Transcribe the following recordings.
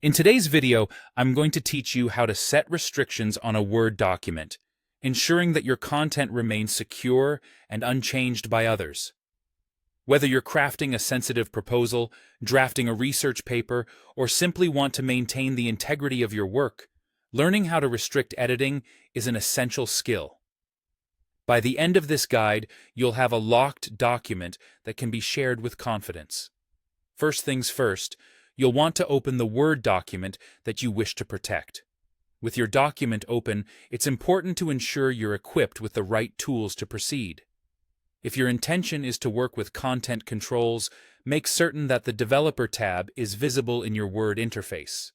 In today's video, I'm going to teach you how to set restrictions on a Word document, ensuring that your content remains secure and unchanged by others. Whether you're crafting a sensitive proposal, drafting a research paper, or simply want to maintain the integrity of your work, learning how to restrict editing is an essential skill. By the end of this guide, you'll have a locked document that can be shared with confidence. First things first, you'll want to open the Word document that you wish to protect. With your document open, it's important to ensure you're equipped with the right tools to proceed. If your intention is to work with content controls, make certain that the Developer tab is visible in your Word interface.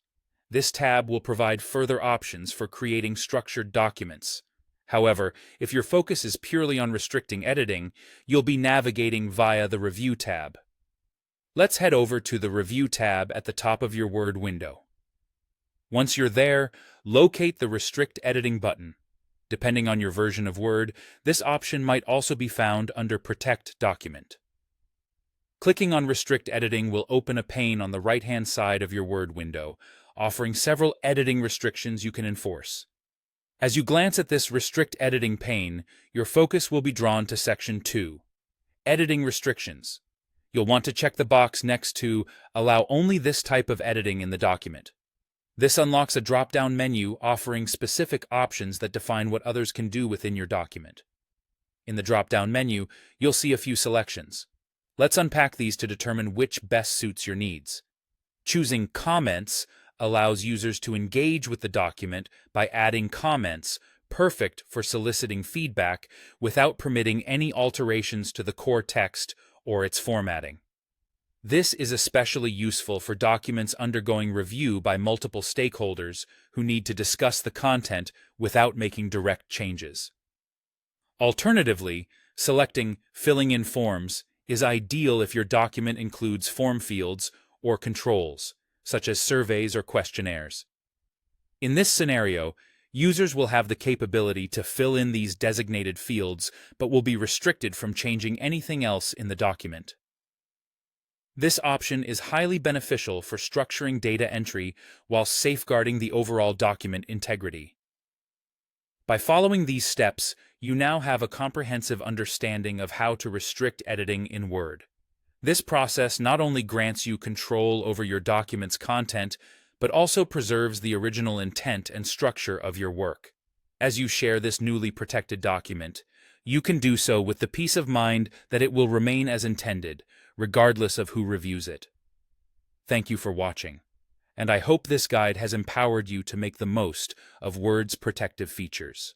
This tab will provide further options for creating structured documents. However, if your focus is purely on restricting editing, you'll be navigating via the Review tab. Let's head over to the Review tab at the top of your Word window. Once you're there, locate the Restrict Editing button. Depending on your version of Word, this option might also be found under Protect Document. Clicking on Restrict Editing will open a pane on the right-hand side of your Word window, offering several editing restrictions you can enforce. As you glance at this Restrict Editing pane, your focus will be drawn to Section 2, Editing Restrictions. You'll want to check the box next to Allow only this type of editing in the document. This unlocks a drop-down menu offering specific options that define what others can do within your document. In the drop-down menu, you'll see a few selections. Let's unpack these to determine which best suits your needs. Choosing Comments allows users to engage with the document by adding comments, perfect for soliciting feedback without permitting any alterations to the core text or its formatting. This is especially useful for documents undergoing review by multiple stakeholders who need to discuss the content without making direct changes. Alternatively, selecting Filling in Forms is ideal if your document includes form fields or controls, such as surveys or questionnaires. In this scenario, users will have the capability to fill in these designated fields, but will be restricted from changing anything else in the document. This option is highly beneficial for structuring data entry while safeguarding the overall document integrity. By following these steps, you now have a comprehensive understanding of how to restrict editing in Word. This process not only grants you control over your document's content, but also preserves the original intent and structure of your work. As you share this newly protected document, you can do so with the peace of mind that it will remain as intended, regardless of who reviews it. Thank you for watching, and I hope this guide has empowered you to make the most of Word's protective features.